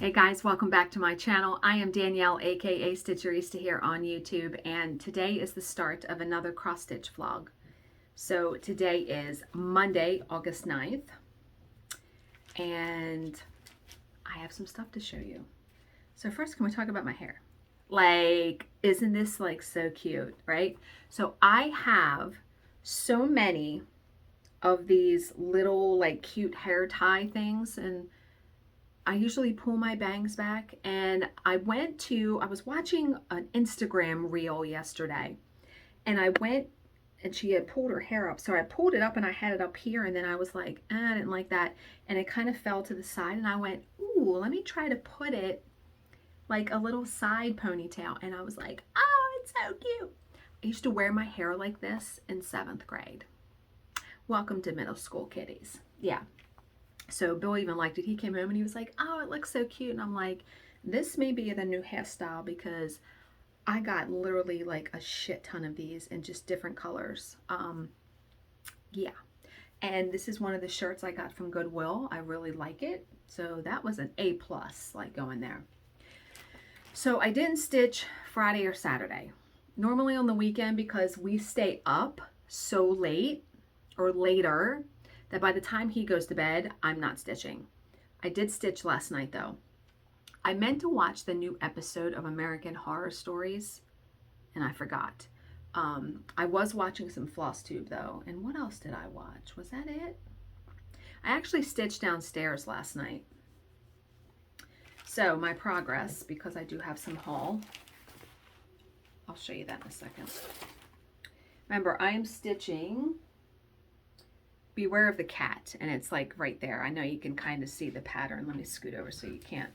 Hey guys, welcome back to my channel. I am Danielle, aka Stitcherista here on YouTube, and today is the start of another cross stitch vlog. So today is Monday, August 9th, and I have some stuff to show you. So first, can we talk about my hair? Like, isn't this like so cute, right? So I have so many of these little like cute hair tie things, and I usually pull my bangs back, and I was watching an Instagram reel yesterday, and I went and she had pulled her hair up. So I pulled it up and I had it up here, and then I was like, I didn't like that. And it kind of fell to the side, and I went, ooh, let me try to put it like a little side ponytail. And I was like, oh, it's so cute. I used to wear my hair like this in 7th grade. Welcome to middle school, kiddies. Yeah. So Bill even liked it. He came home and he was like, oh, it looks so cute. And I'm like, this may be the new hairstyle, because I got literally like a shit ton of these in just different colors. Yeah. And this is one of the shirts I got from Goodwill. I really like it. So that was an A+, like going there. So I didn't stitch Friday or Saturday. Normally on the weekend, because we stay up so late or later that by the time he goes to bed, I'm not stitching. I did stitch last night though. I meant to watch the new episode of American Horror Stories, and I forgot. I was watching some Flosstube though, and what else did I watch? Was that it? I actually stitched downstairs last night. So my progress, because I do have some haul, I'll show you that in a second. Remember, I am stitching Beware of the Cat, and it's like right there. I know you can kind of see the pattern. Let me scoot over so you can't.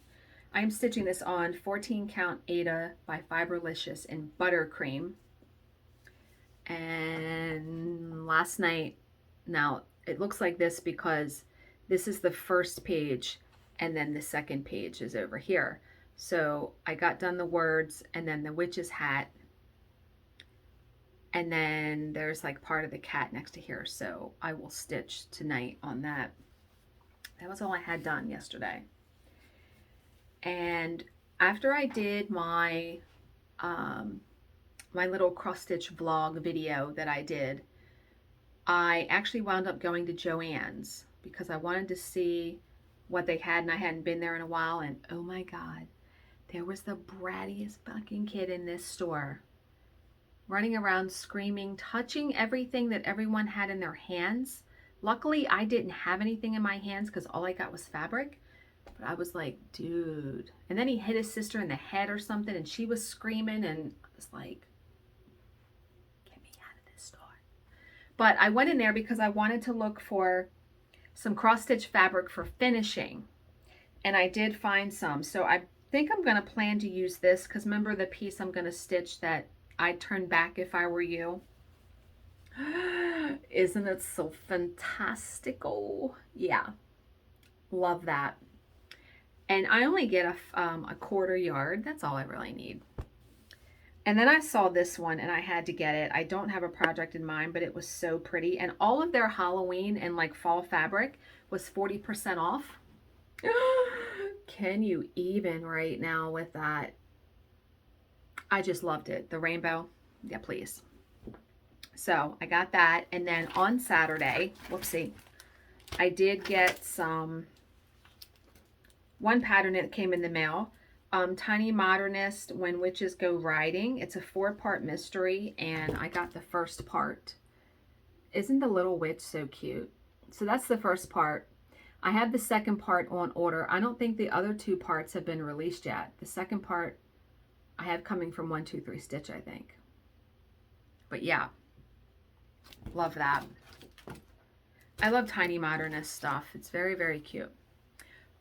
I'm stitching this on 14 count Ada by Fiberlicious in buttercream. And last night, now it looks like this because this is the first page and then the second page is over here. So I got done the words and then the witch's hat, and then there's like part of the cat next to here. So I will stitch tonight on that. That was all I had done yesterday. And after I did my my little cross stitch vlog video that I did, I actually wound up going to Joann's because I wanted to see what they had, and I hadn't been there in a while. And oh my God, there was the brattiest fucking kid in this store, running around screaming, touching everything that everyone had in their hands. Luckily, I didn't have anything in my hands because all I got was fabric. But I was like, dude. And then he hit his sister in the head or something, and she was screaming, and I was like, get me out of this store. But I went in there because I wanted to look for some cross-stitch fabric for finishing. And I did find some. So I think I'm going to plan to use this, because remember the piece I'm going to stitch that I'd turn back if I were you? Isn't it so fantastical? Yeah, love that. And I only get a quarter yard. That's all I really need. And then I saw this one and I had to get it. I don't have a project in mind, but it was so pretty. And all of their Halloween and like fall fabric was 40% off. Can you even right now with that? I just loved it. The rainbow. Yeah, please. So I got that. And then on Saturday, whoopsie, I did get one pattern that came in the mail. Tiny Modernist, When Witches Go Riding. It's a 4-part mystery, and I got the first part. Isn't the little witch so cute? So that's the first part. I have the second part on order. I don't think the other 2 parts have been released yet. The second part I have coming from 123 Stitch, I think. But yeah, love that. I love Tiny Modernist stuff. It's very, very cute.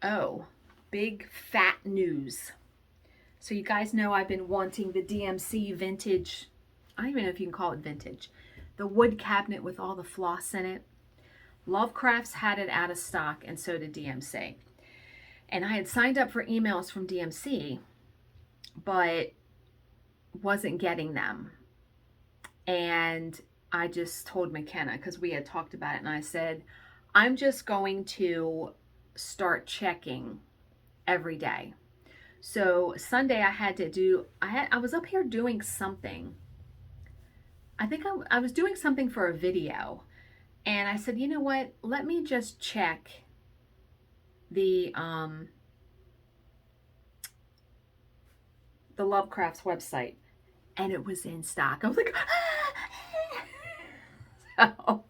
Oh, big fat news. So you guys know I've been wanting the DMC vintage, I don't even know if you can call it vintage, the wood cabinet with all the floss in it. Lovecrafts had it out of stock, and so did DMC. And I had signed up for emails from DMC, but wasn't getting them. And I just told McKenna, because we had talked about it, and I said, I'm just going to start checking every day. So Sunday I had to do, I was up here doing something. I think I was doing something for a video. And I said, you know what? Let me just check the Lovecraft's website. And it was in stock. I was like, so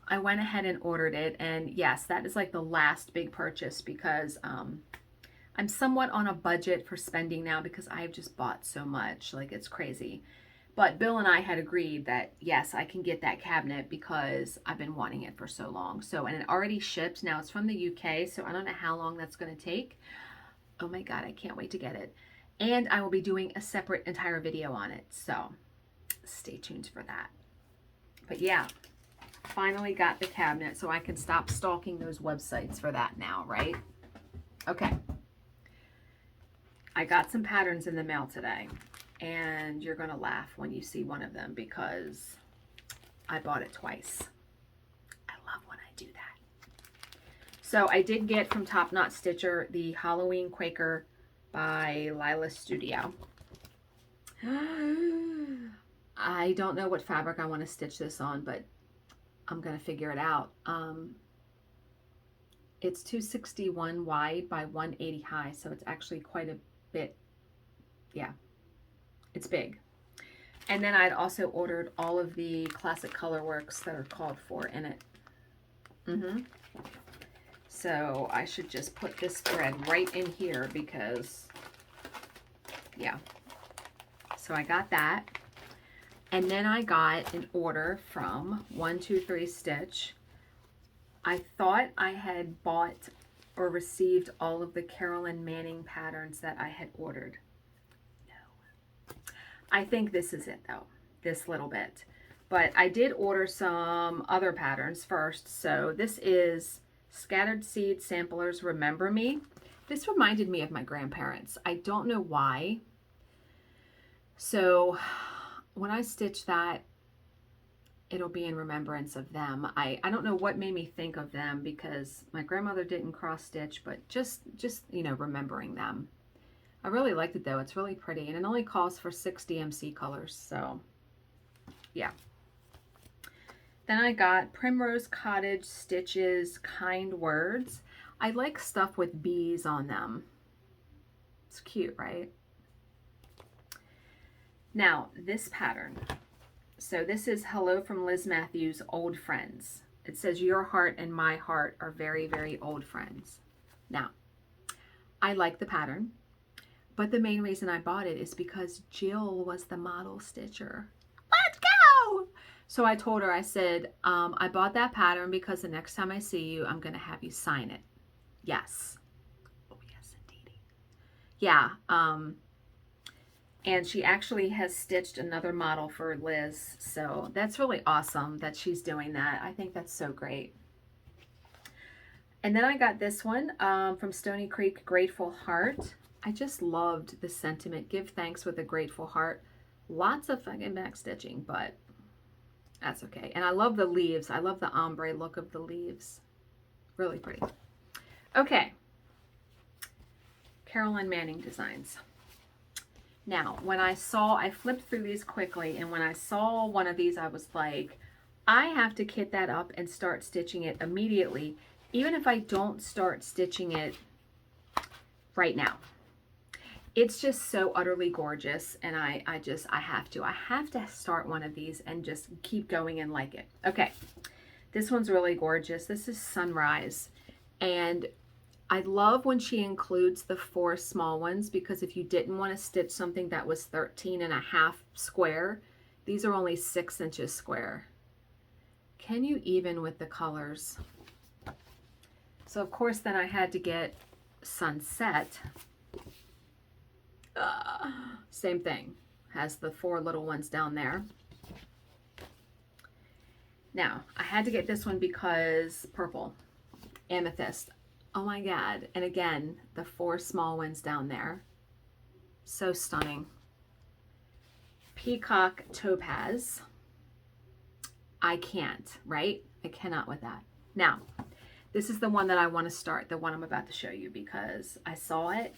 I went ahead and ordered it. And yes, that is like the last big purchase because I'm somewhat on a budget for spending now because I've just bought so much. Like, it's crazy. But Bill and I had agreed that, yes, I can get that cabinet because I've been wanting it for so long. So, and it already shipped. Now, it's from the UK, so I don't know how long that's going to take. Oh my God, I can't wait to get it. And I will be doing a separate entire video on it. So, stay tuned for that. But yeah, finally got the cabinet so I can stop stalking those websites for that now, right? Okay. I got some patterns in the mail today, and you're going to laugh when you see one of them because I bought it twice. I love when I do that. So I did get from Top Knot Stitcher the Halloween Quaker by Lila Studio. I don't know what fabric I want to stitch this on, but I'm going to figure it out. It's 261 wide by 180 high, so it's actually quite a bit, yeah, it's big. And then I'd also ordered all of the classic color works that are called for in it. So I should just put this thread right in here because, yeah. So I got that. And then I got an order from 123 Stitch. I thought I had bought or received all of the Carolyn Manning patterns that I had ordered. No. I think this is it though, this little bit. But I did order some other patterns first. So this is Scattered Seed Samplers Remember Me. This reminded me of my grandparents. I don't know why. So when I stitch that, it'll be in remembrance of them. I don't know what made me think of them because my grandmother didn't cross stitch, but just you know, remembering them. I really liked it though. It's really pretty and it only calls for 6 DMC colors. So yeah. Then I got Primrose Cottage Stitches Kind Words. I like stuff with bees on them. It's cute, right? Now this pattern. So this is Hello from Liz Matthews, Old Friends. It says your heart and my heart are very, very old friends. Now, I like the pattern, but the main reason I bought it is because Jill was the model stitcher. Let's go! So I told her, I said, I bought that pattern because the next time I see you, I'm going to have you sign it. Yes. Oh, yes, indeed. Yeah, and she actually has stitched another model for Liz. So that's really awesome that she's doing that. I think that's so great. And then I got this one from Stoney Creek, Grateful Heart. I just loved the sentiment. Give thanks with a grateful heart. Lots of fucking back stitching, but that's okay. And I love the leaves. I love the ombre look of the leaves. Really pretty. Okay. Carolyn Manning Designs. Now, when I flipped through these quickly, and when I saw one of these, I was like, I have to kit that up and start stitching it immediately, even if I don't start stitching it right now. It's just so utterly gorgeous, and I have to start one of these and just keep going and like it. Okay, this one's really gorgeous. This is Sunrise, and I love when she includes the 4 small ones because if you didn't want to stitch something that was 13.5 square, these are only 6 inches square. Can you even with the colors? So of course then I had to get Sunset. Same thing, has the 4 little ones down there. Now I had to get this one because purple, Amethyst. Oh my God. And again, the 4 small ones down there. So stunning. Peacock Topaz. I can't, right? I cannot with that. Now, This is the one that I want to start, the one I'm about to show you, because I saw it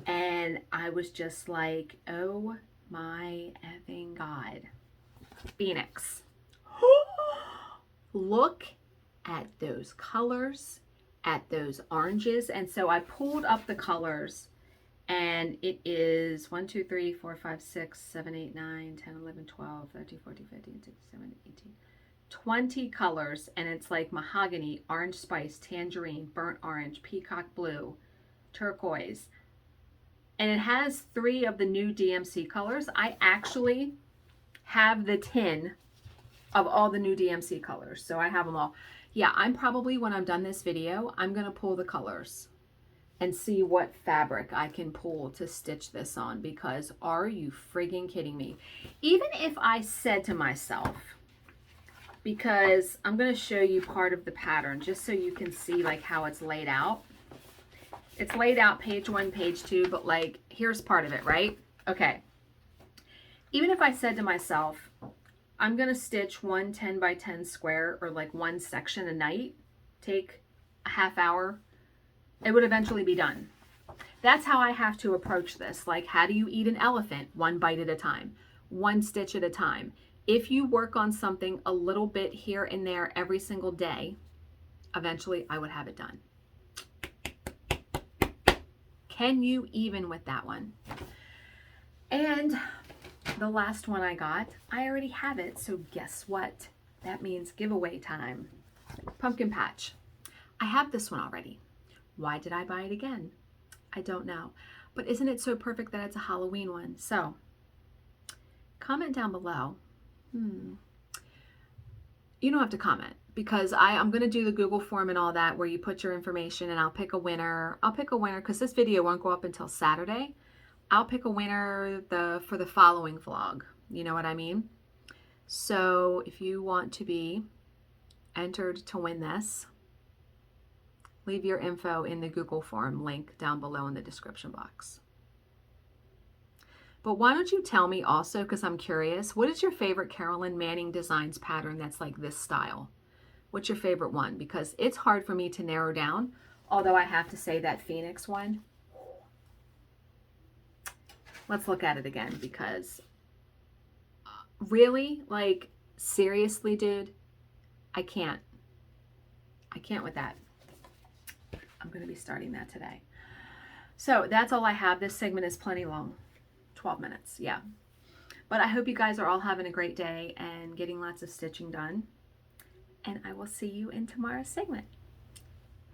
and I was just like, oh my effing God. Phoenix. Look at those colors, at those oranges. And so I pulled up the colors, and it is 1, 2, 3, 4, 5, 6, 7, 8, 9, 10, 11, 12, 13, 14, 15, 16, 17, 18, 20 colors. And it's like mahogany, orange spice, tangerine, burnt orange, peacock blue, turquoise. And it has 3 of the new DMC colors. I actually have the tin of all the new DMC colors. So I have them all. Yeah, I'm probably, when I'm done this video, I'm going to pull the colors and see what fabric I can pull to stitch this on, because are you friggin' kidding me? Even if I said to myself, because I'm going to show you part of the pattern just so you can see like how it's laid out. It's laid out page 1, page 2, but like here's part of it, right? Okay. Even if I said to myself, I'm going to stitch 1 10 by 10 square, or like one section a night, take a half hour, it would eventually be done. That's how I have to approach this. Like, how do you eat an elephant? 1 bite at a time, 1 stitch at a time. If you work on something a little bit here and there every single day, eventually I would have it done. Can you even with that one? And the last one I got, I already have it, so guess what? That means giveaway time. Pumpkin patch. I have this one already. Why did I buy it again? I don't know. But isn't it so perfect that it's a Halloween one? So, comment down below. You don't have to comment, because I'm going to do the Google form and all that where you put your information, and I'll pick a winner. I'll pick a winner because this video won't go up until Saturday. I'll pick a winner for the following vlog. You know what I mean? So if you want to be entered to win this, leave your info in the Google form link down below in the description box. But why don't you tell me also, because I'm curious, what is your favorite Carolyn Manning Designs pattern that's like this style? What's your favorite one? Because it's hard for me to narrow down, although I have to say that Phoenix one. Let's look at it again, because really, like, seriously, dude, I can't with that. I'm going to be starting that today. So that's all I have. This segment is plenty long. 12 minutes, yeah. But I hope you guys are all having a great day and getting lots of stitching done. And I will see you in tomorrow's segment.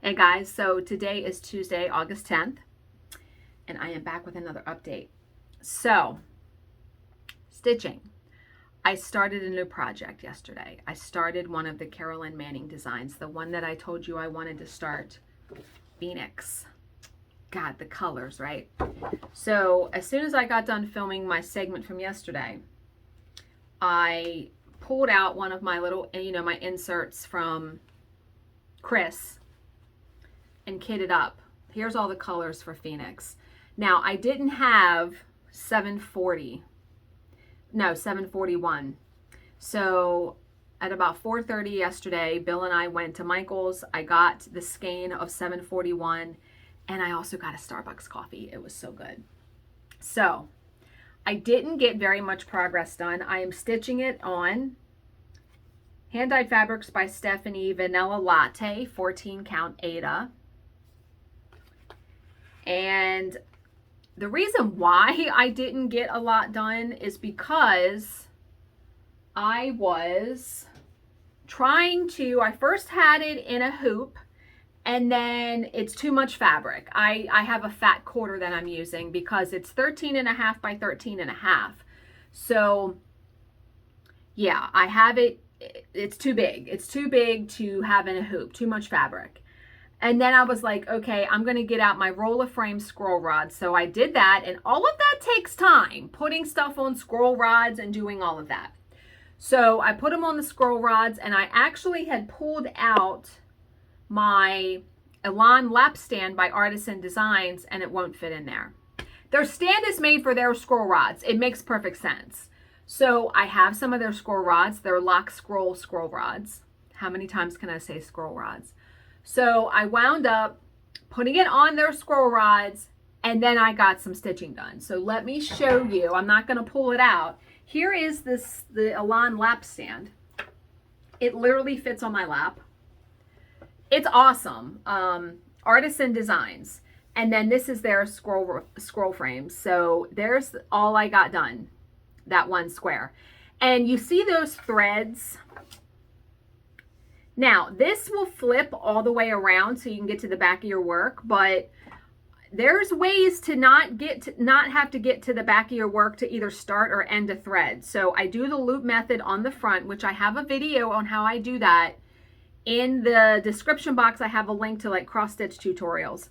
Hey guys, so today is Tuesday, August 10th. And I am back with another update. So, stitching. I started a new project yesterday. I started one of the Carolyn Manning designs, the one that I told you I wanted to start, Phoenix. God, the colors, right? So, as soon as I got done filming my segment from yesterday, I pulled out one of my little, my inserts from Chris and kitted up. Here's all the colors for Phoenix. Now, I didn't have 741. So at about 4:30 yesterday, Bill and I went to Michael's. I got the skein of 741, and I also got a Starbucks coffee. It was so good. So I didn't get very much progress done. I am stitching it on Hand Dyed Fabrics by Stephanie Vanilla Latte 14 count Aida. And the reason why I didn't get a lot done is because I was trying to, I first had it in a hoop, and then it's too much fabric. I have a fat quarter that I'm using because it's 13.5 by 13.5. So yeah, I have it, it's too big. It's too big to have in a hoop, too much fabric. And then I was like, okay, I'm going to get out my roller frame scroll rods. So I did that, and all of that takes time, putting stuff on scroll rods and doing all of that. So I put them on the scroll rods, and I actually had pulled out my Elan lap stand by Artisan Designs, and it won't fit in there. Their stand is made for their scroll rods. It makes perfect sense. So I have some of their scroll rods. They're lock scroll rods. How many times can I say scroll rods? So I wound up putting it on their scroll rods, and then I got some stitching done. So let me show you. I'm not going to pull it out. Here is the Elan lap stand. It literally fits on my lap. It's awesome. Artisan Designs. And then this is their scroll frames. So there's all I got done, that one square. And you see those threads? Now, this will flip all the way around so you can get to the back of your work, but there's ways to not have to get to the back of your work to either start or end a thread. So I do the loop method on the front, which I have a video on how I do that. In the description box, I have a link to like cross stitch tutorials.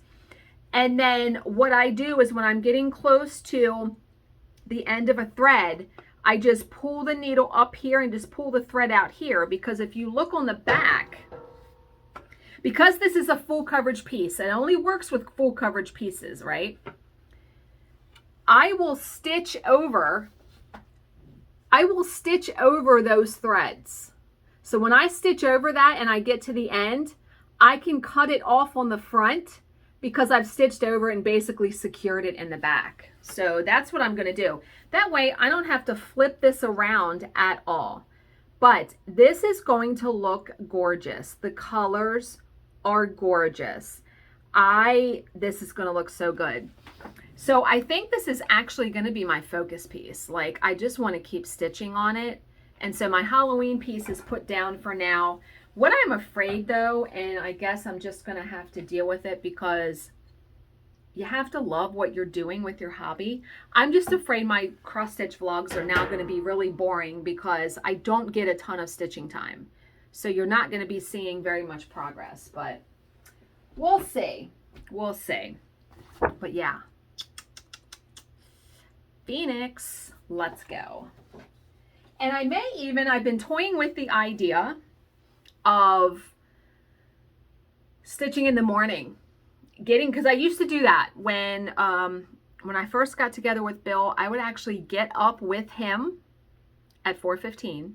And then what I do is when I'm getting close to the end of a thread, I just pull the needle up here and just pull the thread out here, because if you look on the back, because this is a full coverage piece, it only works with full coverage pieces, right? I will stitch over those threads. So when I stitch over that and I get to the end, I can cut it off on the front because I've stitched over and basically secured it in the back. So that's what I'm going to do. That way I don't have to flip this around at all. But this is going to look gorgeous. The colors are gorgeous. This is going to look so good. So I think this is actually going to be my focus piece. Like, I just want to keep stitching on it. And so my Halloween piece is put down for now. What I'm afraid though, and I guess I'm just going to have to deal with it because you have to love what you're doing with your hobby. I'm just afraid my cross stitch vlogs are now going to be really boring because I don't get a ton of stitching time. So you're not going to be seeing very much progress, but we'll see. We'll see. But yeah. Phoenix, let's go. And I've been toying with the idea of stitching in the morning. Because I used to do that when I first got together with Bill. I would actually get up with him at 4:15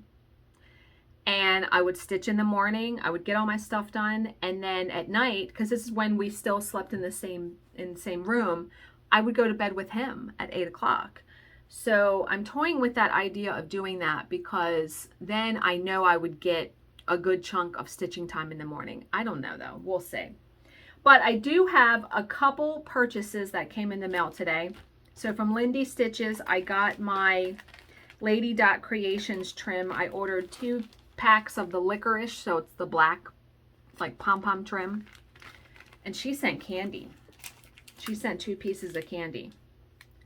and I would stitch in the morning. I would get all my stuff done, and then at night, because this is when we still slept in the same room, I would go to bed with him at 8 o'clock. So I'm toying with that idea of doing that because then I know I would get a good chunk of stitching time in the morning. I don't know though, we'll see. But I do have a couple purchases that came in the mail today. So from Lindy Stitches, I got my Lady Dot Creations trim. I ordered 2 packs of the licorice, so it's the black, like pom-pom trim. And she sent candy. She sent 2 pieces of candy.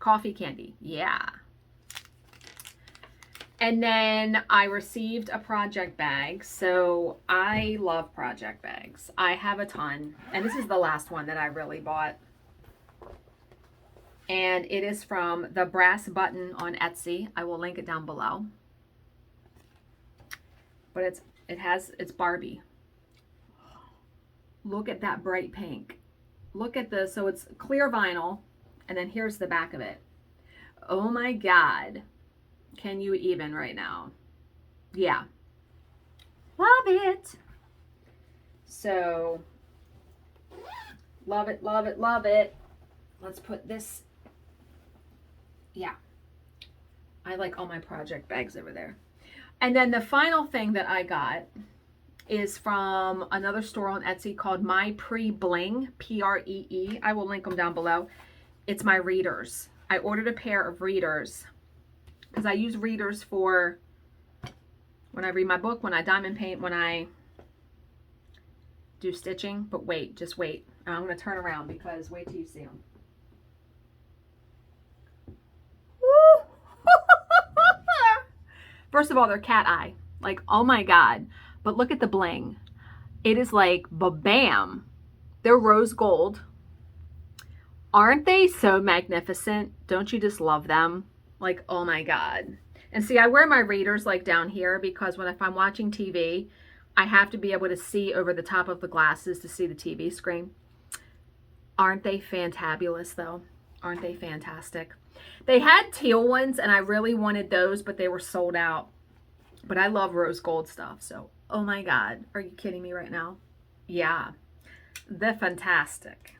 Coffee candy, yeah. And then I received a project bag. So I love project bags. I have a ton. And this is the last one that I really bought. And it is from the Brass Button on Etsy. I will link it down below. But it's Barbie. Look at that bright pink. Look at this. So it's clear vinyl. And then here's the back of it. Oh my God. Can you even right now? Yeah. Love it. So, love it, love it, love it. Let's put this. Yeah. I like all my project bags over there. And then the final thing that I got is from another store on Etsy called My Pre Bling, P-R-E-E. I will link them down below. It's my readers. I ordered a pair of readers because I use readers for when I read my book, when I diamond paint, when I do stitching. But wait, just wait. I'm going to turn around because wait till you see them. First of all, they're cat eye. Like, oh my God. But look at the bling. It is like ba-bam. They're rose gold. Aren't they so magnificent? Don't you just love them? Like, oh my God. And see, I wear my readers like down here because if I'm watching TV, I have to be able to see over the top of the glasses to see the TV screen. Aren't they fantabulous though? Aren't they fantastic? They had teal ones and I really wanted those, but they were sold out. But I love rose gold stuff. So, oh my God. Are you kidding me right now? Yeah. the fantastic.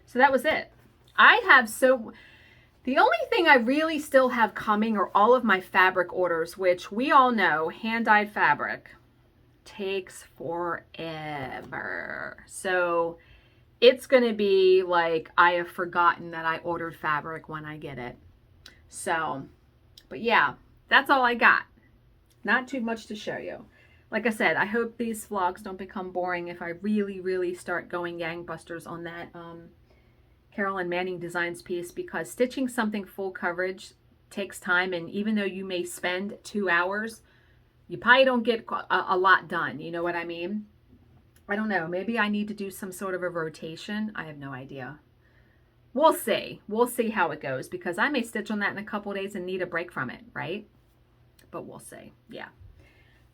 So that was it. The only thing I really still have coming are all of my fabric orders, which we all know hand-dyed fabric takes forever. So it's going to be like I have forgotten that I ordered fabric when I get it. So, but yeah, that's all I got. Not too much to show you. Like I said, I hope these vlogs don't become boring if I really, really start going gangbusters on that Carolyn Manning Designs piece, because stitching something full coverage takes time, and even though you may spend 2 hours, you probably don't get a lot done. You know what I mean? I don't know. Maybe I need to do some sort of a rotation. I have no idea. We'll see. We'll see how it goes, because I may stitch on that in a couple of days and need a break from it, right? But we'll see. Yeah.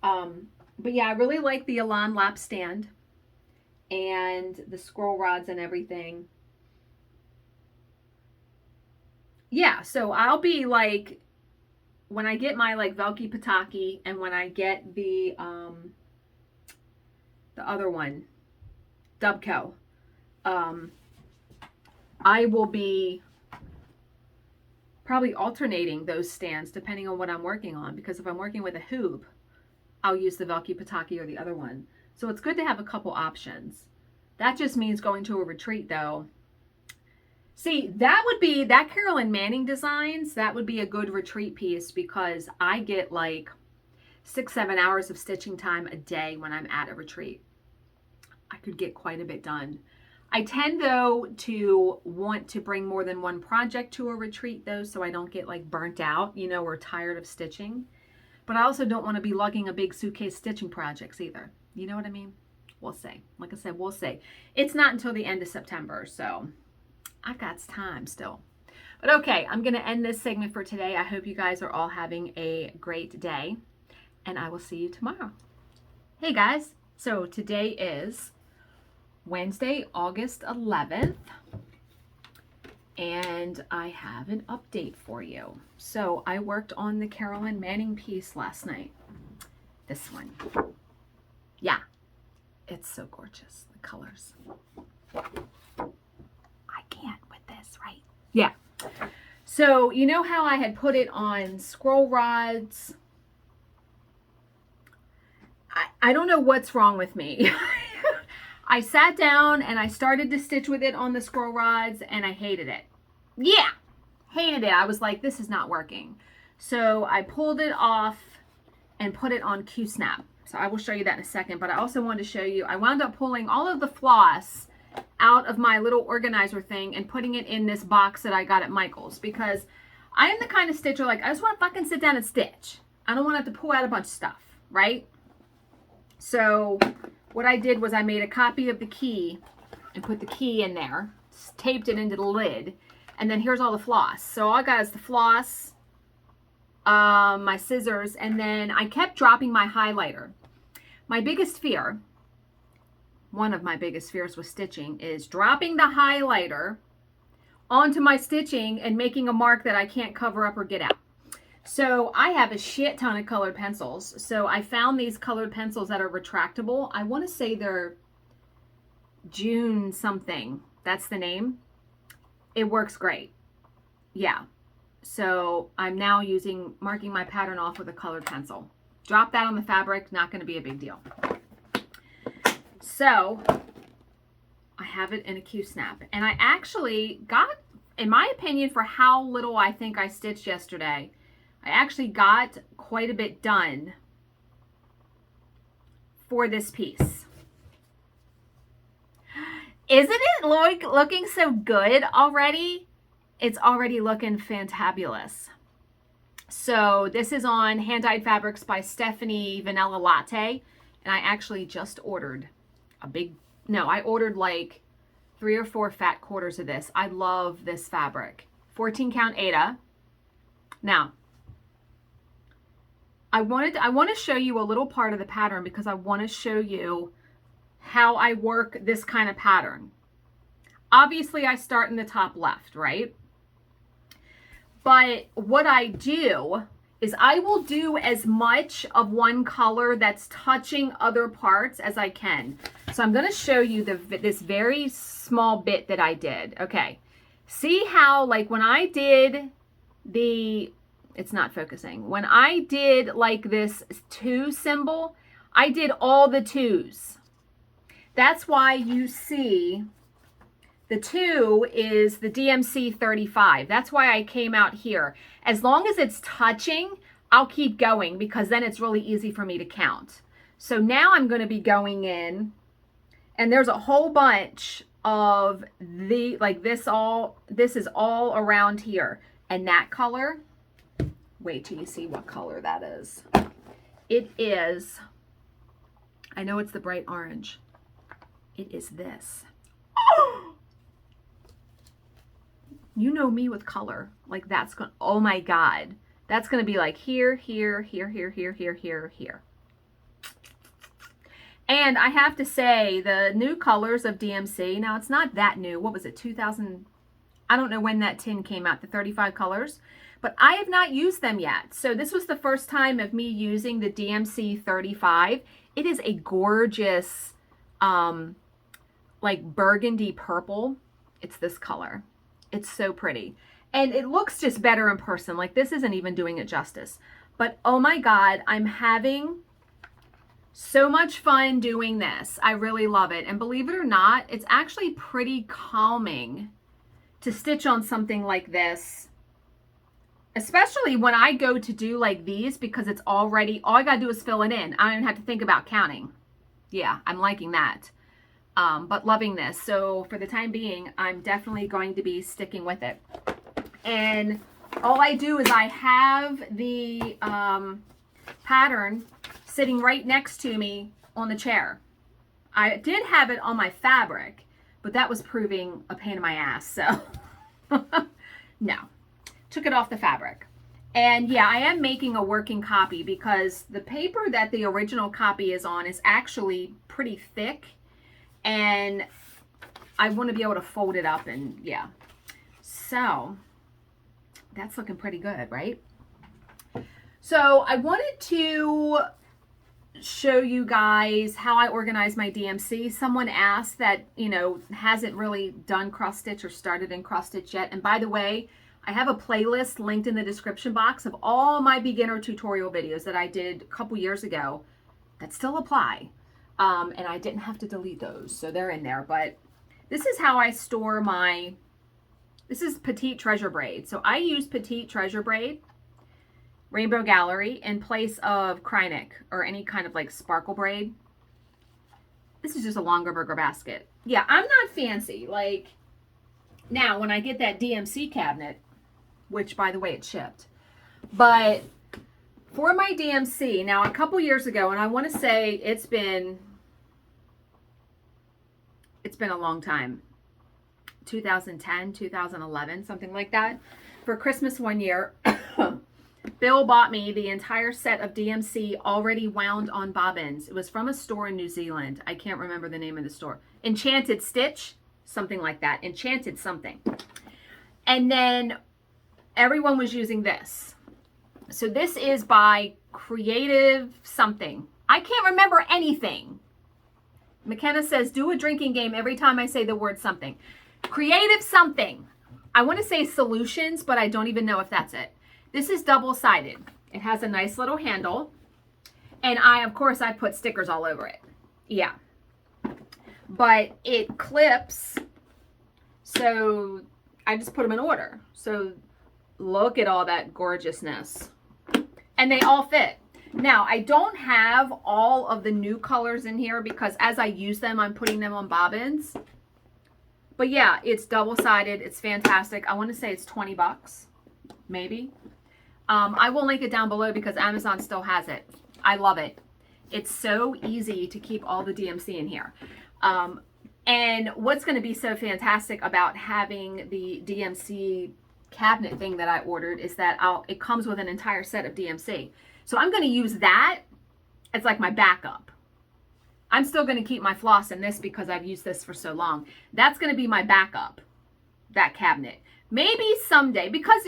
But yeah, I really like the Elan lap stand and the scroll rods and everything. Yeah, so I'll be like, when I get my like Velky Pataki, and when I get the other one, Dubko, I will be probably alternating those stands depending on what I'm working on, because if I'm working with a hoop, I'll use the Velky Pataki or the other one. So it's good to have a couple options. That just means going to a retreat though. See, that would be, that Carolyn Manning Designs, that would be a good retreat piece, because I get like 6-7 hours of stitching time a day when I'm at a retreat. I could get quite a bit done. I tend though to want to bring more than one project to a retreat though, so I don't get like burnt out, you know, or tired of stitching. But I also don't want to be lugging a big suitcase stitching projects either. You know what I mean? We'll see. Like I said, we'll see. It's not until the end of September, so I got time still. But okay, I'm going to end this segment for today. I hope you guys are all having a great day, and I will see you tomorrow. Hey guys, so today is Wednesday, August 11th, and I have an update for you. So I worked on the Carolyn Manning piece last night. This one. Yeah, it's so gorgeous, the colors. I can't with this, right? Yeah. So you know how I had put it on scroll rods? I don't know what's wrong with me. I sat down and I started to stitch with it on the scroll rods, and I hated it. Yeah, hated it. I was like, this is not working. So I pulled it off and put it on Q-snap. So I will show you that in a second, but I also wanted to show you, I wound up pulling all of the floss out of my little organizer thing and putting it in this box that I got at Michael's, because I am the kind of stitcher, like, I just want to fucking sit down and stitch. I don't want to have to pull out a bunch of stuff, right? So what I did was I made a copy of the key and put the key in there, taped it into the lid, and then here's all the floss. So all I got is the floss, my scissors, and then I kept dropping my highlighter. My biggest fear, one of my biggest fears with stitching, is dropping the highlighter onto my stitching and making a mark that I can't cover up or get out. So I have a shit ton of colored pencils. So I found these colored pencils that are retractable. I want to say they're June something. That's the name. It works great. Yeah. So I'm now marking my pattern off with a colored pencil. Drop that on the fabric, not going to be a big deal. So I have it in a Q-snap, and I actually got, in my opinion, for how little I think I stitched yesterday, I actually got quite a bit done for this piece. Isn't it looking so good already? It's already looking fantabulous. So this is on Hand Dyed Fabrics by Stephanie Vanilla Latte, and I actually just ordered I ordered like 3 or 4 fat quarters of this. I love this fabric. 14 count Aida. Now, I want to show you a little part of the pattern, because I want to show you how I work this kind of pattern. Obviously, I start in the top left, right? But what I do is I will do as much of one color that's touching other parts as I can. So I'm going to show you this very small bit that I did. Okay. See how, like, when I did it's not focusing. When I did like this 2 symbol, I did all the 2s. That's why you see the 2 is the DMC 35. That's why I came out here. As long as it's touching, I'll keep going because then it's really easy for me to count. So now I'm going to be going in, and there's a whole bunch of this is all around here. And that color, wait till you see what color that is. It is, I know it's the bright orange. It is this. You know me with color. Like that's going, oh my God. That's going to be like here, here, here, here, here, here, here, here. And I have to say the new colors of DMC, now it's not that new. What was it, 2000? I don't know when that tin came out, the 35 colors, but I have not used them yet. So this was the first time of me using the DMC 35. It is a gorgeous, like burgundy purple. It's this color. It's so pretty. And it looks just better in person. Like this isn't even doing it justice. But oh my God, I'm having so much fun doing this. I really love it. And believe it or not, it's actually pretty calming to stitch on something like this. Especially when I go to do like these because it's already, all I gotta do is fill it in. I don't even have to think about counting. Yeah, I'm liking that. But loving this. So for the time being, I'm definitely going to be sticking with it. And all I do is I have the pattern sitting right next to me on the chair. I did have it on my fabric, but that was proving a pain in my ass. So no, took it off the fabric. And yeah, I am making a working copy because the paper that the original copy is on is actually pretty thick. And I want to be able to fold it up and yeah. So that's looking pretty good, right? So I wanted to show you guys how I organize my DMC. Someone asked that, you know, hasn't really done cross stitch or started in cross stitch yet. And by the way, I have a playlist linked in the description box of all my beginner tutorial videos that I did a couple years ago that still apply. And I didn't have to delete those, so they're in there. But this is how I store my, this is Petite Treasure Braid. So I use Petite Treasure Braid, Rainbow Gallery, in place of Krynic or any kind of like sparkle braid. This is just a longer burger basket. Yeah, I'm not fancy. Like, now when I get that DMC cabinet, which by the way, it shipped. But for my DMC, now a couple years ago, and I want to say it's been a long time, 2010, 2011, something like that. For Christmas one year, Bill bought me the entire set of DMC already wound on bobbins. It was from a store in New Zealand. I can't remember the name of the store. Enchanted Stitch, something like that. Enchanted something. And then everyone was using this. So this is by Creative something. I can't remember anything. McKenna says, do a drinking game every time I say the word something. Creative something. I want to say Solutions, but I don't even know if that's it. This is double-sided. It has a nice little handle. And of course, I put stickers all over it. Yeah. But it clips. So I just put them in order. So look at all that gorgeousness. And they all fit. Now, I don't have all of the new colors in here because as I use them, I'm putting them on bobbins. But yeah, it's double-sided. It's fantastic. I want to say it's 20 bucks, maybe. I will link it down below because Amazon still has it. I love it. It's so easy to keep all the DMC in here. And what's going to be so fantastic about having the DMC cabinet thing that I ordered is that it comes with an entire set of DMC. So I'm going to use that as like my backup. I'm still going to keep my floss in this because I've used this for so long. That's going to be my backup, that cabinet. Maybe someday, because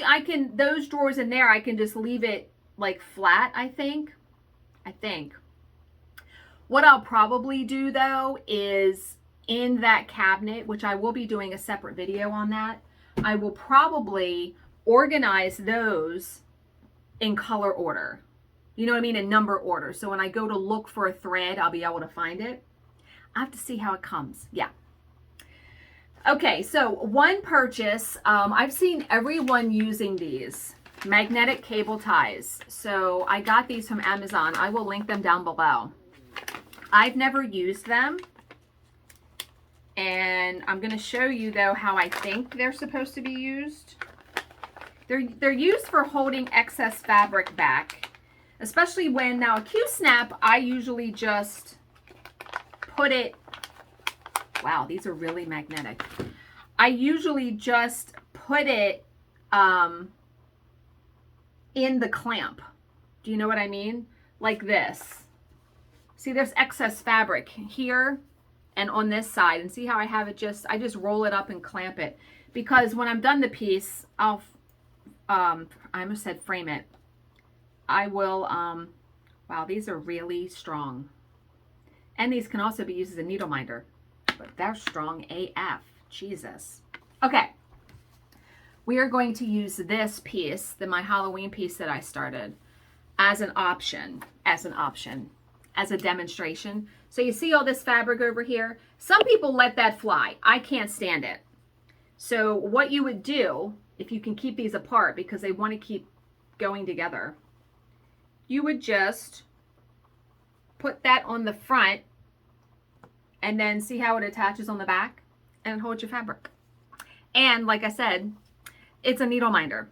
those drawers in there, I can just leave it like flat, I think. What I'll probably do though is in that cabinet, which I will be doing a separate video on that, I will probably organize those in color order. You know what I mean? In number order. So when I go to look for a thread, I'll be able to find it. I have to see how it comes. Yeah. Okay, so one purchase, I've seen everyone using these magnetic cable ties. So I got these from Amazon. I will link them down below. I've never used them. And I'm going to show you though how I think they're supposed to be used. They're used for holding excess fabric back. Especially when, now a Q-snap, I usually just put it, wow, these are really magnetic. I usually just put it in the clamp. Do you know what I mean? Like this. See, there's excess fabric here and on this side. And see how I have it I just roll it up and clamp it. Because when I'm done the piece, I'll, I almost said frame it. I will, wow, these are really strong. And these can also be used as a needle minder. But they're strong AF. Jesus. Okay. We are going to use this piece, my Halloween piece that I started, as an option. As a demonstration. So you see all this fabric over here? Some people let that fly. I can't stand it. So what you would do, if you can keep these apart, because they want to keep going together, you would just put that on the front and then see how it attaches on the back and hold your fabric. And like I said, it's a needle minder.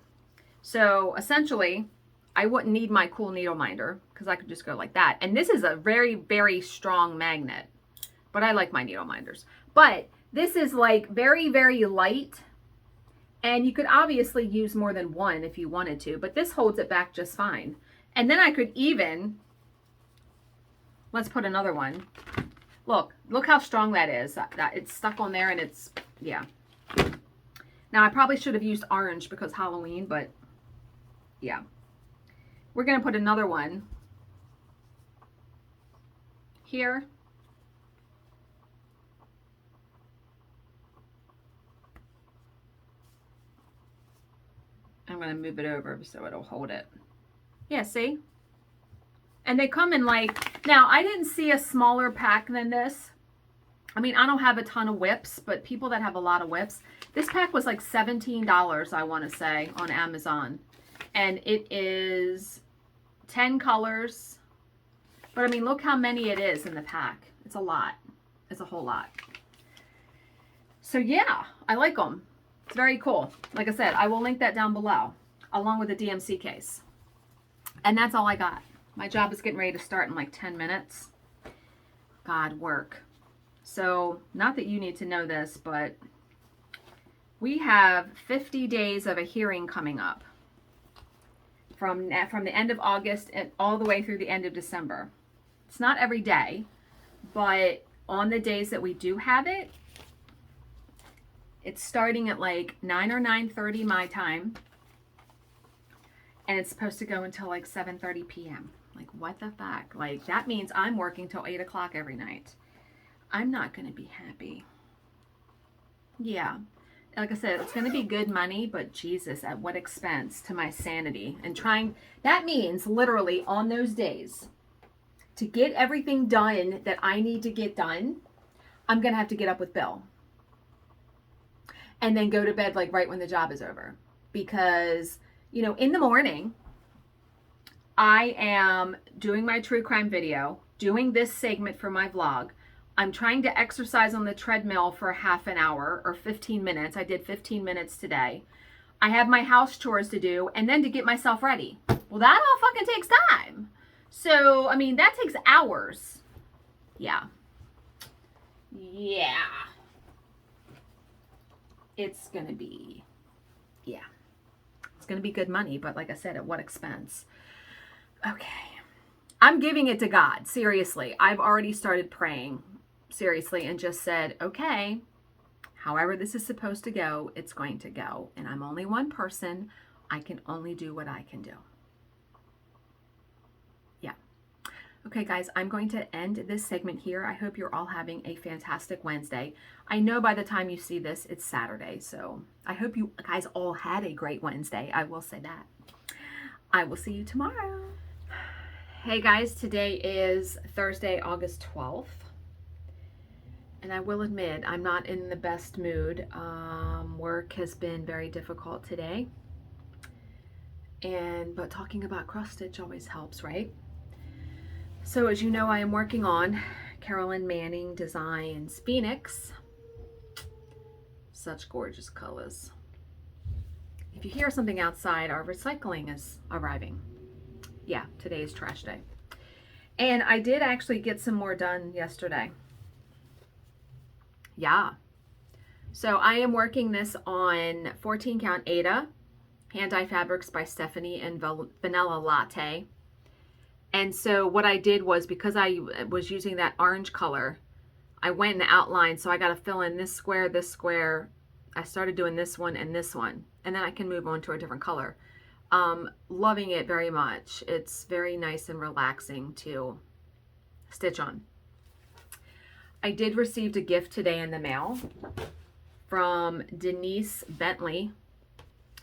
So essentially, I wouldn't need my cool needle minder because I could just go like that. And this is a very, very strong magnet, but I like my needle minders. But this is like very, very light. And you could obviously use more than one if you wanted to, but this holds it back just fine. And then I could even, let's put another one. Look how strong that is. That it's stuck on there and it's, yeah. Now I probably should have used orange because Halloween, but yeah. We're going to put another one here. I'm going to move it over so it'll hold it. Yeah, see? And they come in like, now I didn't see a smaller pack than this. I mean, I don't have a ton of whips, but people that have a lot of whips, this pack was like $17, I want to say, on Amazon. And it is 10 colors. But I mean, look how many it is in the pack. It's a lot. It's a whole lot. So yeah, I like them. It's very cool. Like I said, I will link that down below, along with the DMC case. And that's all I got. My job is getting ready to start in like 10 minutes. God, work. So, not that you need to know this, but we have 50 days of a hearing coming up. From the end of August and all the way through the end of December. It's not every day, but on the days that we do have it, it's starting at like 9 or 9:30 my time. And it's supposed to go until like 7:30 p.m. Like, what the fuck? Like, that means I'm working till 8 o'clock every night. I'm not going to be happy. Yeah. Like I said, it's going to be good money, but Jesus, at what expense to my sanity? And trying, that means literally on those days, to get everything done that I need to get done, I'm going to have to get up with Bill. And then go to bed like right when the job is over. Because, you know, in the morning, I am doing my true crime video, doing this segment for my vlog. I'm trying to exercise on the treadmill for half an hour or 15 minutes. I did 15 minutes today. I have my house chores to do and then to get myself ready. Well, that all fucking takes time. So, I mean, that takes hours. Yeah. Yeah. It's going to be, yeah. It's going to be good money, but like I said, at what expense? Okay. I'm giving it to God. Seriously. I've already started praying. Seriously, and just said, okay, however this is supposed to go, it's going to go. And I'm only one person. I can only do what I can do. Okay, guys, I'm going to end this segment here. I hope you're all having a fantastic Wednesday. I know by the time you see this, it's Saturday, so I hope you guys all had a great Wednesday. I will say that. I will see you tomorrow. Hey, guys, today is Thursday, August 12th. And I will admit, I'm not in the best mood. Work has been very difficult today. But talking about cross stitch always helps, right? So as you know, I am working on Carolyn Manning Designs Phoenix. Such gorgeous colors. If you hear something outside, our recycling is arriving. Yeah, today is trash day. And I did actually get some more done yesterday. Yeah. So I am working this on 14 count Aida, hand-dyed fabrics by Stephanie, and vanilla latte. And so what I did was, because I was using that orange color, I went and outlined. So I got to fill in this square, this square. I started doing this one, and then I can move on to a different color. Loving it very much. It's very nice and relaxing to stitch on. I did receive a gift today in the mail from Denise Bentley,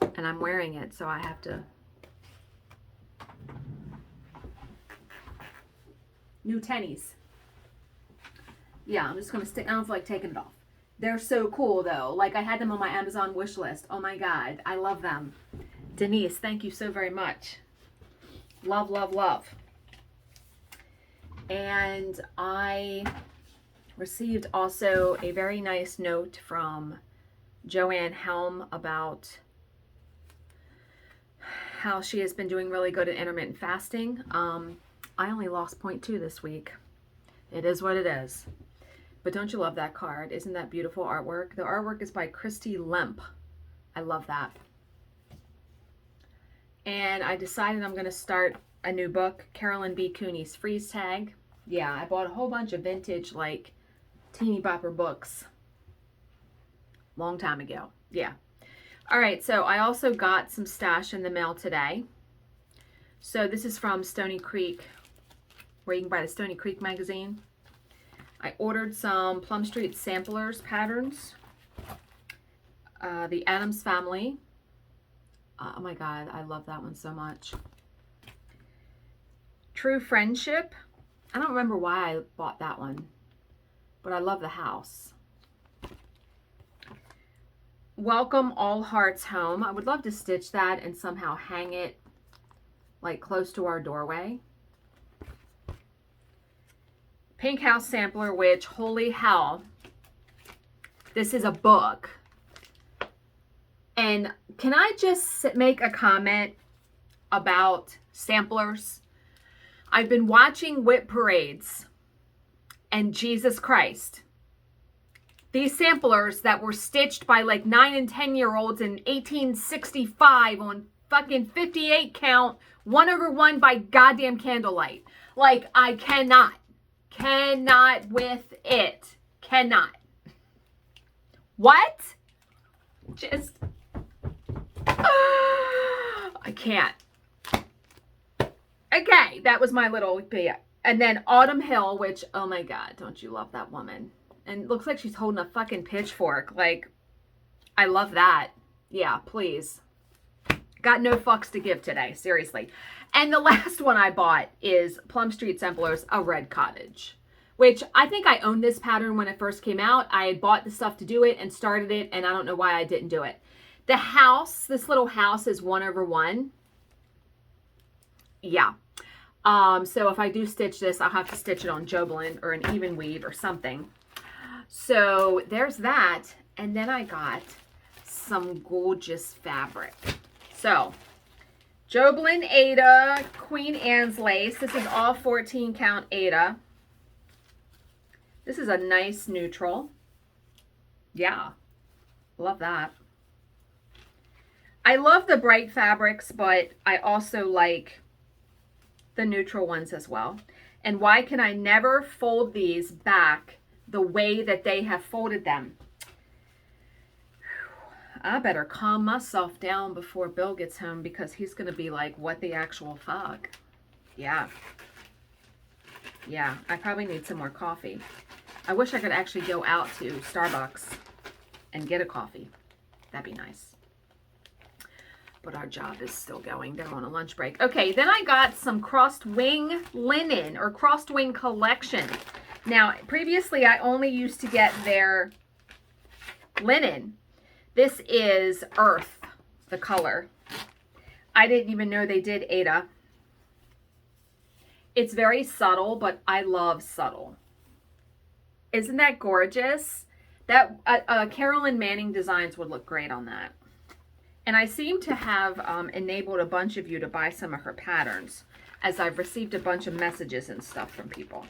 and I'm wearing it, so I have to. New tennies. Yeah, I'm just gonna stick. I don't feel like taking it off. They're so cool though. Like, I had them on my Amazon wish list. Oh my God, I love them. Denise, thank you so very much. Love, love, love. And I received also a very nice note from Joanne Helm about how she has been doing really good at intermittent fasting. I only lost 0.2 this week. It is what it is. But don't you love that card? Isn't that beautiful artwork? The artwork is by Christy Lemp. I love that. And I decided I'm going to start a new book, Carolyn B. Cooney's Freeze Tag. Yeah, I bought a whole bunch of vintage, like, teeny bopper books. Long time ago. Yeah. All right, so I also got some stash in the mail today. So this is from Stoney Creek, where you can buy the Stoney Creek magazine. I ordered some Plum Street Samplers patterns. The Addams Family. Oh my God, I love that one so much. True Friendship. I don't remember why I bought that one, but I love the house. Welcome All Hearts Home. I would love to stitch that and somehow hang it like close to our doorway. Pink House Sampler, which, holy hell, this is a book. And can I just make a comment about samplers? I've been watching whip parades, and Jesus Christ, these samplers that were stitched by like 9 and 10-year-olds in 1865 on fucking 58 count, 1/1 by goddamn candlelight. Like, I cannot with it. Cannot. What? Just, I can't. Okay, that was my little, yeah. And then Autumn Hill, which, oh my God, don't you love that woman? And it looks like she's holding a fucking pitchfork. Like, I love that. Yeah, please. Got no fucks to give today, seriously. And the last one I bought is Plum Street Samplers, A Red Cottage, which I think I owned this pattern when it first came out. I had bought the stuff to do it and started it, and I don't know why I didn't do it. The house, this little house is 1/1. Yeah. So if I do stitch this, I'll have to stitch it on Joblin or an even weave or something. So there's that. And then I got some gorgeous fabric. So Joblin Aida, Queen Anne's lace. This is all 14 count Aida. This is a nice neutral. Yeah, love that. I love the bright fabrics, but I also like the neutral ones as well. And why can I never fold these back the way that they have folded them? I better calm myself down before Bill gets home, because he's going to be like, what the actual fuck? Yeah. Yeah, I probably need some more coffee. I wish I could actually go out to Starbucks and get a coffee. That'd be nice. But our job is still going. They're on a lunch break. Okay, then I got some crossed wing linen or crossed wing collection. Now, previously I only used to get their linen. This is Earth, the color. I didn't even know they did Ada. It's very subtle, but I love subtle. Isn't that gorgeous? That Carolyn Manning designs would look great on that. And I seem to have enabled a bunch of you to buy some of her patterns, as I've received a bunch of messages and stuff from people.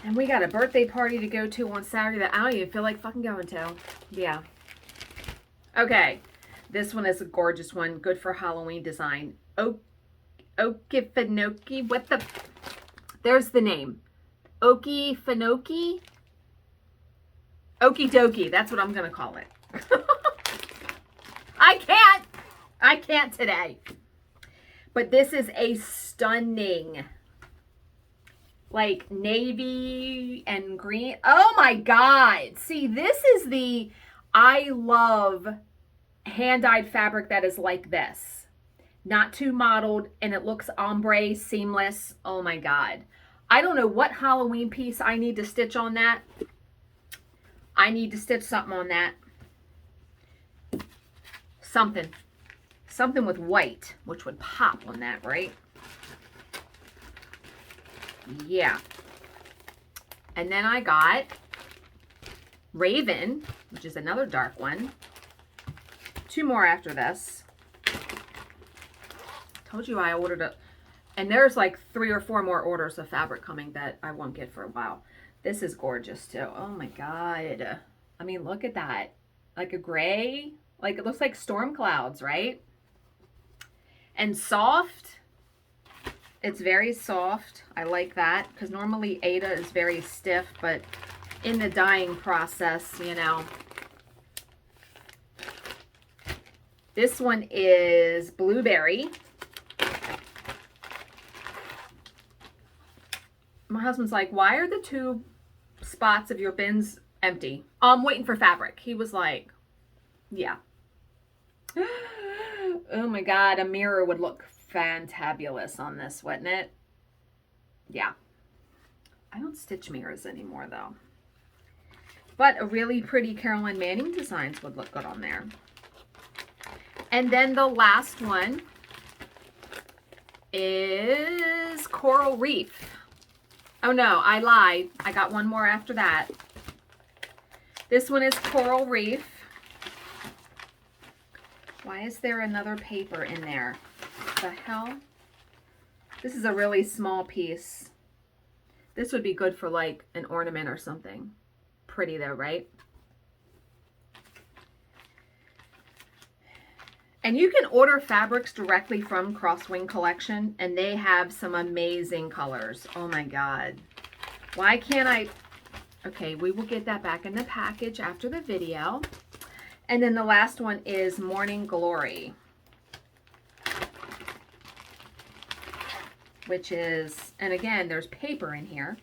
And we got a birthday party to go to on Saturday that I don't even feel like fucking going to. Yeah. Okay. This one is a gorgeous one. Good for Halloween design. Okefenokee. What the... There's the name. Okefenokee? Okie dokie. That's what I'm going to call it. I can't today. But this is a stunning, like, navy and green. Oh my God. See, this is the, I love hand-dyed fabric that is like this. Not too mottled, and it looks ombre, seamless. Oh my God. I don't know what Halloween piece I need to stitch on that. I need to stitch something on that. Something with white, which would pop on that, right? Yeah. And then I got Raven, which is another dark one. 2 more after this. Told you I ordered a... And there's like 3 or 4 more orders of fabric coming that I won't get for a while. This is gorgeous too. Oh my God. I mean, look at that. Like a gray. Like it looks like storm clouds, right? And soft. It's very soft. I like that because normally Ada is very stiff, but in the dyeing process, you know. This one is blueberry. My husband's like, why are the 2 spots of your bins empty? I'm waiting for fabric. He was like, yeah. Oh my God, a mirror would look fantabulous on this, wouldn't it? Yeah. I don't stitch mirrors anymore though. But a really pretty Carolyn Manning designs would look good on there. And then the last one is Coral Reef. Oh no, I lied. I got one more after that. This one is Coral Reef. Why is there another paper in there? What the hell? This is a really small piece. This would be good for like an ornament or something. Pretty though, right? And you can order fabrics directly from Crosswing Collection, and they have some amazing colors. Oh my God. Why can't I? Okay, we will get that back in the package after the video. And then the last one is Morning Glory, which is, and again, there's paper in here.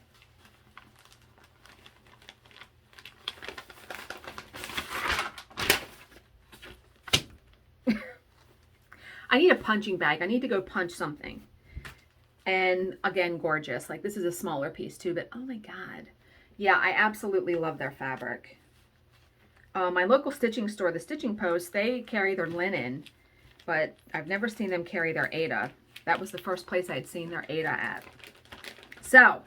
I need a punching bag. I need to go punch something. And again, gorgeous. Like this is a smaller piece too, but oh my God. Yeah, I absolutely love their fabric. My local stitching store, the Stitching Post, they carry their linen, but I've never seen them carry their Ada. That was the first place I'd seen their Ada at. So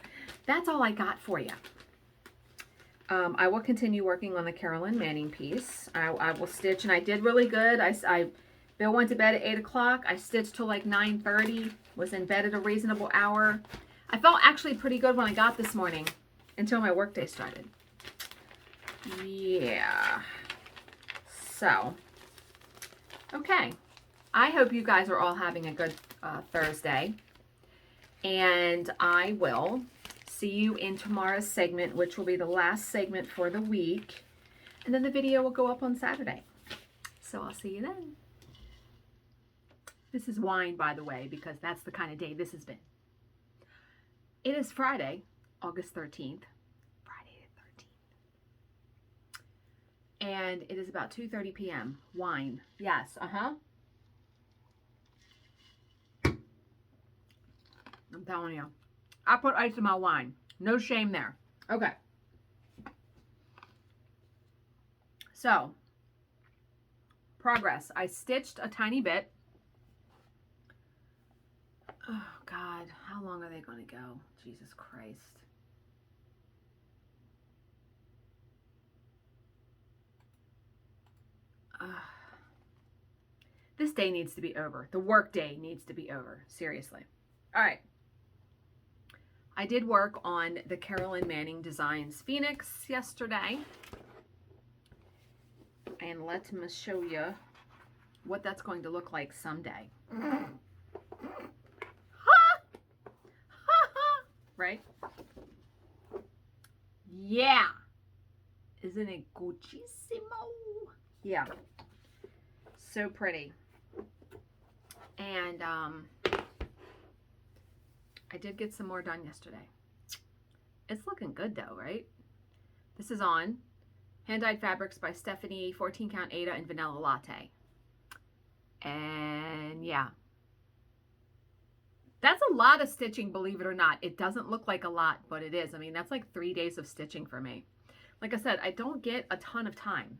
that's all I got for you. I will continue working on the Carolyn Manning piece. I will stitch, and I did really good. Bill went to bed at 8 o'clock. I stitched till like 9:30, was in bed at a reasonable hour. I felt actually pretty good when I got this morning until my workday started. Yeah. So, okay. I hope you guys are all having a good Thursday. And I will see you in tomorrow's segment, which will be the last segment for the week. And then the video will go up on Saturday. So I'll see you then. This is wine, by the way, because that's the kind of day this has been. It is Friday, August 13th. Friday the 13th. And it is about 2:30 p.m. Wine. Yes, I'm telling you. I put ice in my wine. No shame there. Okay. So, progress. I stitched a tiny bit. Oh, God. How long are they going to go? Jesus Christ. This day needs to be over. The work day needs to be over. Seriously. All right. I did work on the Carolyn Manning Designs Phoenix yesterday. And let me show you what that's going to look like someday. Right? Yeah. Isn't it Guccissimo? Yeah. So pretty. And I did get some more done yesterday. It's looking good though, right? This is on Hand-Dyed Fabrics by Stephanie, 14 count Ada, and Vanilla Latte. And yeah. That's a lot of stitching, believe it or not. It doesn't look like a lot, but it is. I mean, that's like 3 days of stitching for me. Like I said, I don't get a ton of time.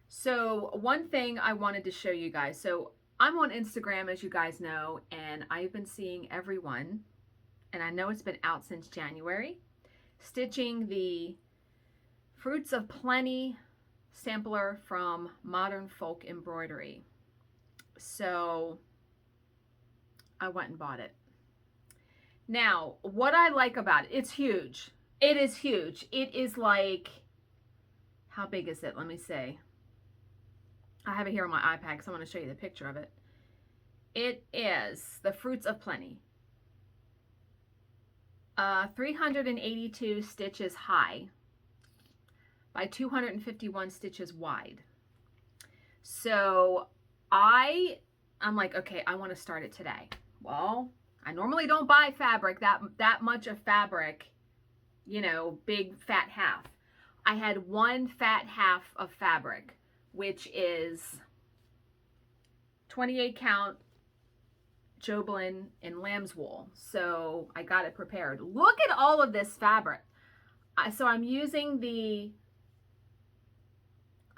So one thing I wanted to show you guys. So I'm on Instagram, as you guys know, and I've been seeing everyone, and I know it's been out since January, stitching the Fruits of Plenty sampler from Modern Folk Embroidery. So I went and bought it. Now, what I like about it, it's huge. It is huge. It is like, how big is it? Let me see. I have it here on my iPad because I want to show you the picture of it. It is the Fruits of Plenty. 382 stitches high by 251 stitches wide. So I'm like, okay, I want to start it today. Well, I normally don't buy fabric, that much of fabric, you know, big fat half. I had one fat half of fabric, which is 28 count Joblin and lamb's wool. So I got it prepared. Look at all of this fabric. So I'm using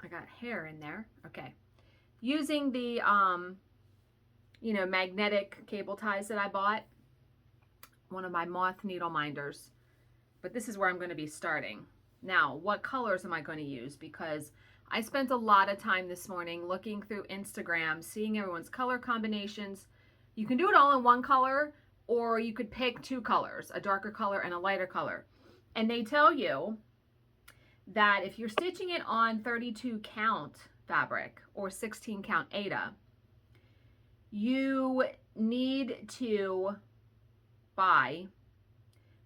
I got hair in there. Okay. Using the, you know, magnetic cable ties that I bought. One of my moth needle minders. But this is where I'm going to be starting. Now, what colors am I going to use? Because I spent a lot of time this morning looking through Instagram, seeing everyone's color combinations. You can do it all in one color, or you could pick two colors, a darker color and a lighter color. And they tell you that if you're stitching it on 32 count fabric or 16 count Ada, you need to buy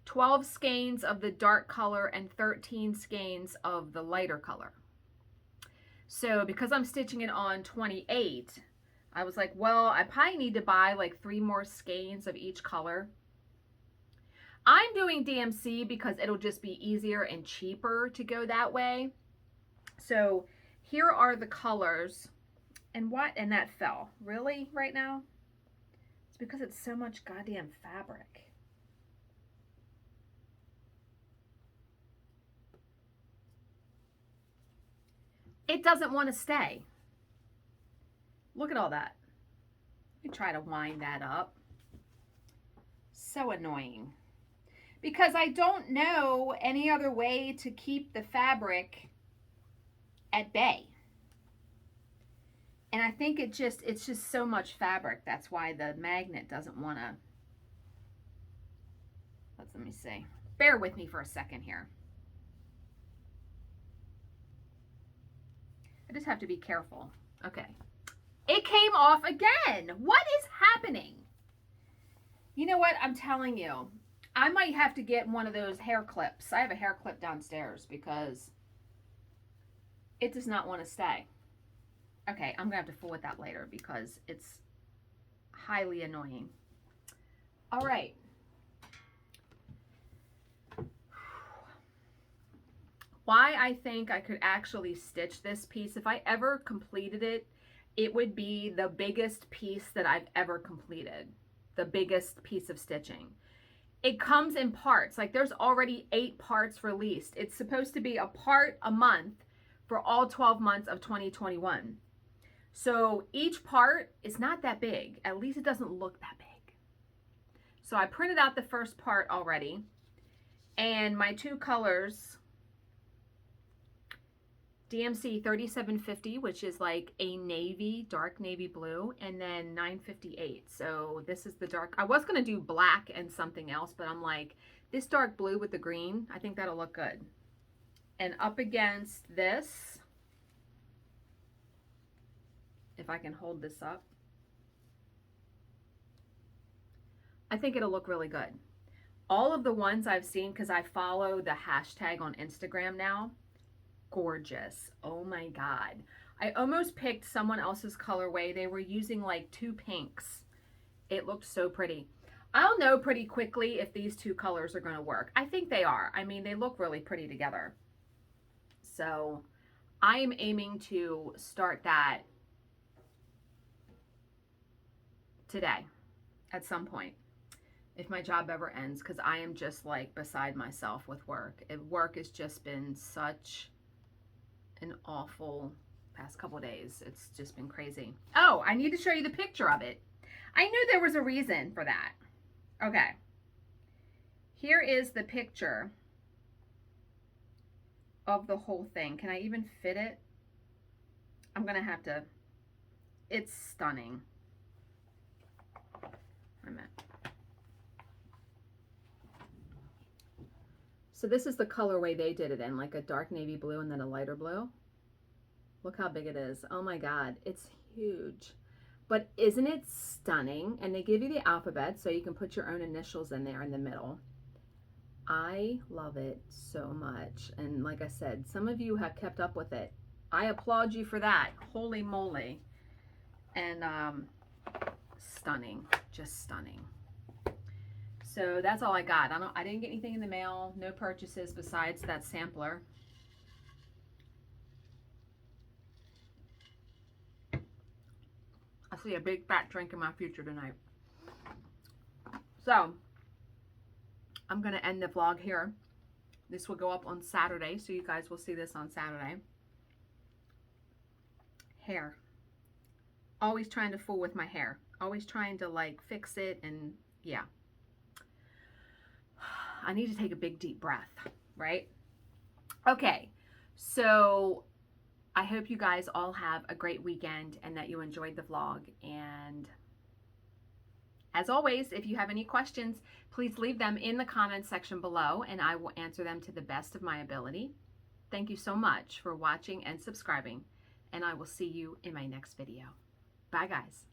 12 skeins of the dark color and 13 skeins of the lighter color. So because I'm stitching it on 28, I was like, well, I probably need to buy like 3 more skeins of each color. I'm doing DMC because it'll just be easier and cheaper to go that way. So here are the colors. And what? And that fell. Really? Right now? It's because it's so much goddamn fabric. It doesn't want to stay. Look at all that. Let me try to wind that up. So annoying. Because I don't know any other way to keep the fabric at bay. And I think it's just so much fabric. That's why the magnet doesn't want to. Let me see. Bear with me for a second here. I just have to be careful. Okay. It came off again. What is happening? You know what? I'm telling you. I might have to get one of those hair clips. I have a hair clip downstairs because it does not want to stay. Okay, I'm going to have to fool with that later because it's highly annoying. All right. Why I think I could actually stitch this piece, if I ever completed it, it would be the biggest piece that I've ever completed. The biggest piece of stitching. It comes in parts. Like there's already 8 parts released. It's supposed to be a part a month for all 12 months of 2021. So each part is not that big. At least it doesn't look that big. So I printed out the first part already. And my 2 colors, DMC 3750, which is like a navy, dark navy blue, and then 958. So this is the dark. I was going to do black and something else, but I'm like, this dark blue with the green, I think that'll look good. And up against this, if I can hold this up, I think it'll look really good. All of the ones I've seen, because I follow the hashtag on Instagram now, gorgeous. Oh my God. I almost picked someone else's colorway. They were using like 2 pinks. It looked so pretty. I'll know pretty quickly if these 2 colors are going to work. I think they are. I mean, they look really pretty together. So I am aiming to start that today at some point, if my job ever ends, because I am just like beside myself with work. Work has just been such an awful past couple of days. It's just been crazy. Oh, I need to show you the picture of it. I knew there was a reason for that. Okay. Here is the picture of the whole thing. Can I even fit it? I'm going to have to. It's stunning. Wait a minute. So this is the colorway they did it in, like a dark navy blue and then a lighter blue. Look how big it is. Oh my God, it's huge. But isn't it stunning? And they give you the alphabet so you can put your own initials in there in the middle. I love it so much. And like I said, some of you have kept up with it. I applaud you for that. Holy moly. And stunning, just stunning. So that's all I got. I didn't get anything in the mail, no purchases besides that sampler. I see a big fat drink in my future tonight. So I'm going to end the vlog here. This will go up on Saturday, so you guys will see this on Saturday. Hair. Always trying to fool with my hair. Always trying to like fix it, and yeah. I need to take a big deep breath, right? Okay, so I hope you guys all have a great weekend and that you enjoyed the vlog. And as always, if you have any questions, please leave them in the comments section below and I will answer them to the best of my ability. Thank you so much for watching and subscribing, and I will see you in my next video. Bye, guys.